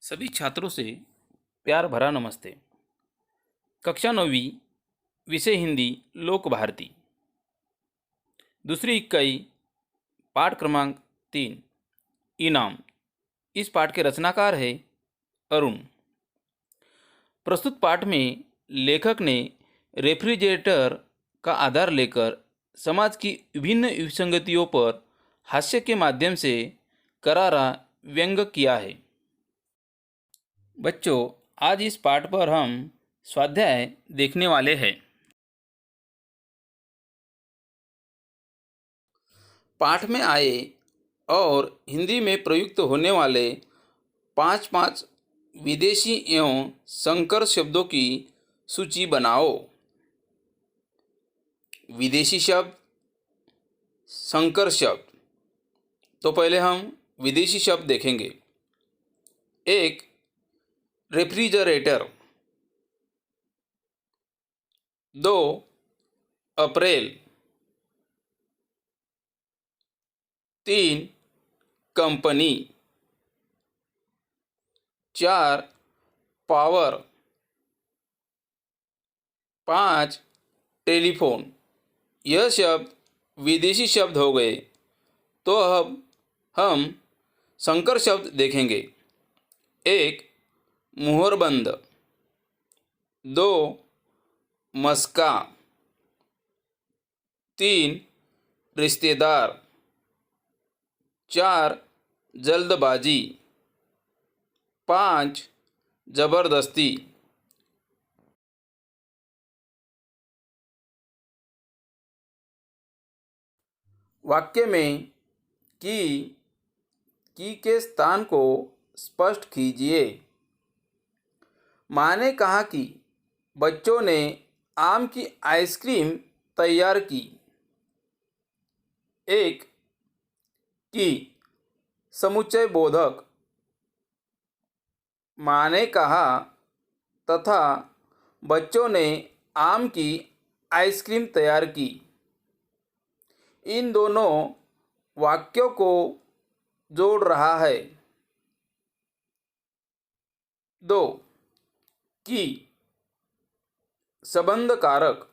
सभी छात्रों से प्यार भरा नमस्ते। कक्षा 9वीं, विषय हिंदी, लोक भारती, दूसरी इकाई, पाठ क्रमांक 3, इनाम। इस पाठ के रचनाकार है अरुण। प्रस्तुत पाठ में लेखक ने रेफ्रिजरेटर का आधार लेकर समाज की विभिन्न विसंगतियों पर हास्य के माध्यम से करारा व्यंग किया है। बच्चों, आज इस पाठ पर हम स्वाध्याय देखने वाले हैं। पाठ में आए और हिंदी में प्रयुक्त होने वाले पांच विदेशी एवं संकर शब्दों की सूची बनाओ। विदेशी शब्द, संकर शब्द। तो पहले हम विदेशी शब्द देखेंगे। एक, रेफ्रिजरेटर। 2, अप्रैल। 3, कंपनी। 4, पावर। 5, टेलीफोन। यह शब्द विदेशी शब्द हो गए। तो अब हम संकर शब्द देखेंगे। 1, मुहरबंद। 2, मस्का। 3, रिश्तेदार। 4, जल्दबाजी। 5, जबरदस्ती। वाक्य में की के स्थान को स्पष्ट कीजिए। माँ ने कहा कि बच्चों ने आम की आइसक्रीम तैयार की। 1, की समुच्चय बोधक। माँ ने कहा तथा बच्चों ने आम की आइसक्रीम तैयार की। इन दोनों वाक्यों को जोड़ रहा है। 2, की संबंध कारक।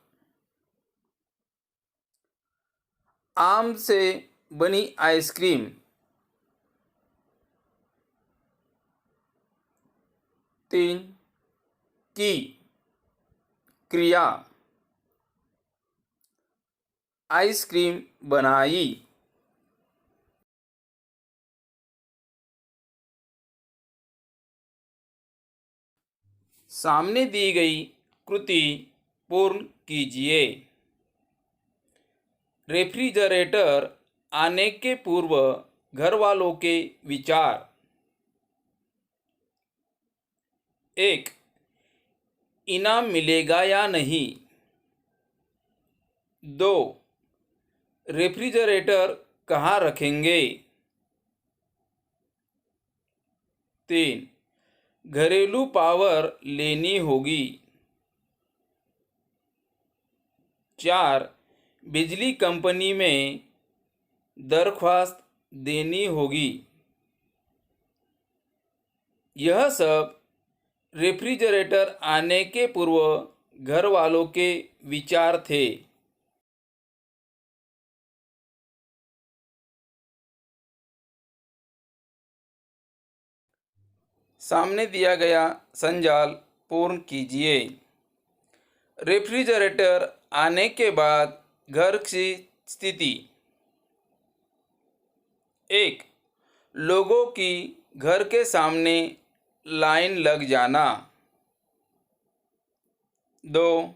आम से बनी आइसक्रीम। 3, की क्रिया, आइसक्रीम बनाई। सामने दी गई कृति पूर्ण कीजिए। रेफ्रिजरेटर आने के पूर्व घर वालों के विचार। 1, इनाम मिलेगा या नहीं। 2, रेफ्रिजरेटर कहाँ रखेंगे। 3, घरेलू पावर लेनी होगी। 4, बिजली कंपनी में दरख्वास्त देनी होगी। यह सब रेफ्रिजरेटर आने के पूर्व घर वालों के विचार थे। सामने दिया गया संजाल पूर्ण कीजिए। रेफ्रिजरेटर आने के बाद घर की स्थिति। 1, लोगों की घर के सामने लाइन लग जाना। 2,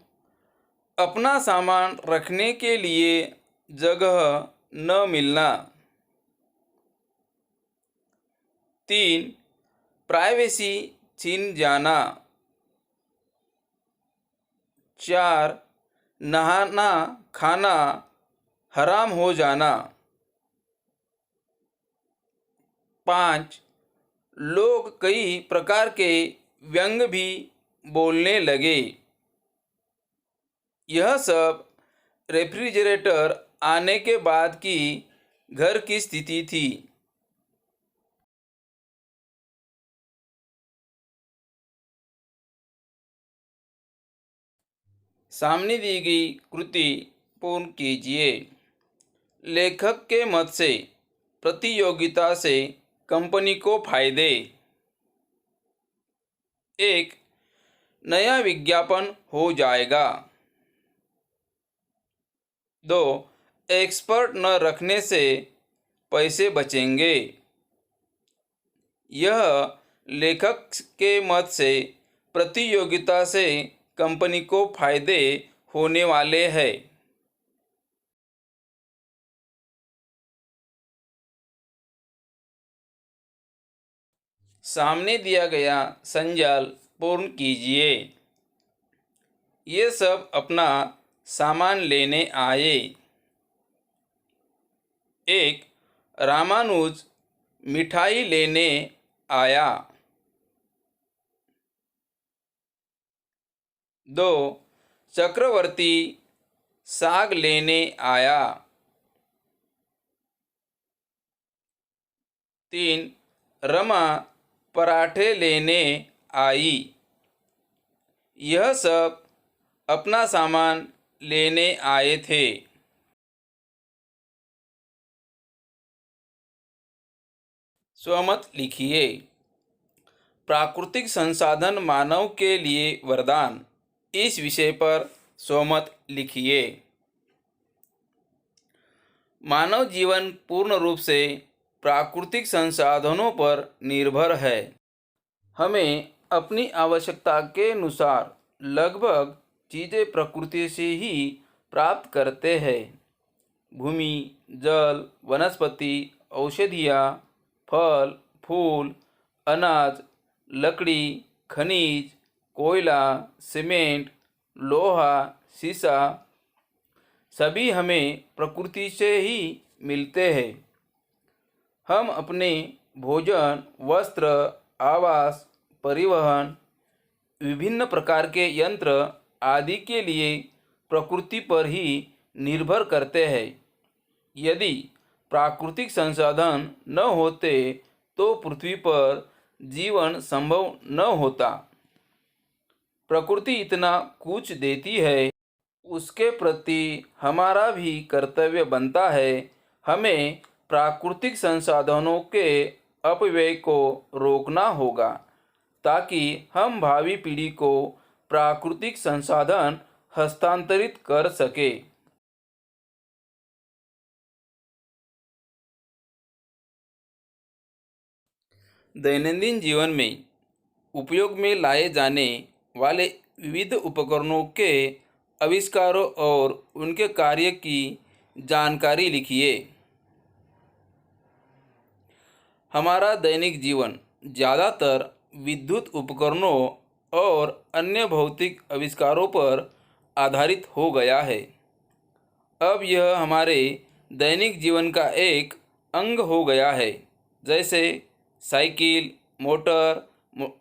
अपना सामान रखने के लिए जगह न मिलना। 3, प्राइवेसी छीन जाना। 4, नहाना खाना हराम हो जाना। 5, लोग कई प्रकार के व्यंग भी बोलने लगे। यह सब रेफ्रिजरेटर आने के बाद की घर की स्थिति थी। सामने दी गई कृति पूर्ण कीजिए। लेखक के मत से प्रतियोगिता से कंपनी को फायदे। एक, नया विज्ञापन हो जाएगा। 2, एक्सपर्ट न रखने से पैसे बचेंगे। यह लेखक के मत से प्रतियोगिता से कंपनी को फायदे होने वाले हैं। सामने दिया गया संजाल पूर्ण कीजिए। ये सब अपना सामान लेने आए। 1, रामानुज मिठाई लेने आया। 2, चक्रवर्ती साग लेने आया। 3, रमा पराठे लेने आई। यह सब अपना सामान लेने आए थे। स्वमत लिखिए। प्राकृतिक संसाधन मानव के लिए वरदान, इस विषय पर स्वमत लिखिए। मानव जीवन पूर्ण रूप से प्राकृतिक संसाधनों पर निर्भर है। हमें अपनी आवश्यकता के अनुसार लगभग चीज़ें प्रकृति से ही प्राप्त करते हैं। भूमि, जल, वनस्पति, औषधियाँ, फल, फूल, अनाज, लकड़ी, खनिज, कोयला, सीमेंट, लोहा, शीशा, सभी हमें प्रकृति से ही मिलते हैं। हम अपने भोजन, वस्त्र, आवास, परिवहन, विभिन्न प्रकार के यंत्र आदि के लिए प्रकृति पर ही निर्भर करते हैं। यदि प्राकृतिक संसाधन न होते तो पृथ्वी पर जीवन संभव न होता। प्रकृति इतना कुछ देती है, उसके प्रति हमारा भी कर्तव्य बनता है। हमें प्राकृतिक संसाधनों के अपव्यय को रोकना होगा ताकि हम भावी पीढ़ी को प्राकृतिक संसाधन हस्तांतरित कर सके। दैनंदिन जीवन में उपयोग में लाए जाने वाले विविध उपकरणों के आविष्कारों और उनके कार्य की जानकारी लिखिए। हमारा दैनिक जीवन ज़्यादातर विद्युत उपकरणों और अन्य भौतिक आविष्कारों पर आधारित हो गया है। अब यह हमारे दैनिक जीवन का एक अंग हो गया है, जैसे साइकिल, मोटर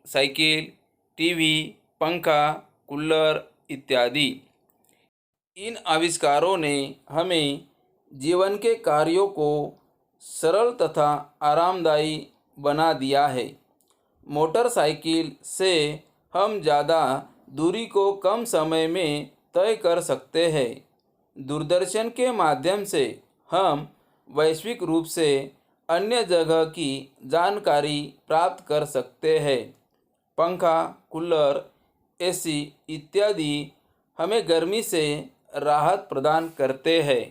साइकिल, टीवी, पंखा, कूलर इत्यादि। इन आविष्कारों ने हमें जीवन के कार्यों को सरल तथा आरामदायी बना दिया है। मोटरसाइकिल से हम ज़्यादा दूरी को कम समय में तय कर सकते हैं। दूरदर्शन के माध्यम से हम वैश्विक रूप से अन्य जगह की जानकारी प्राप्त कर सकते हैं। पंखा, कूलर, एसी इत्यादि हमें गर्मी से राहत प्रदान करते हैं।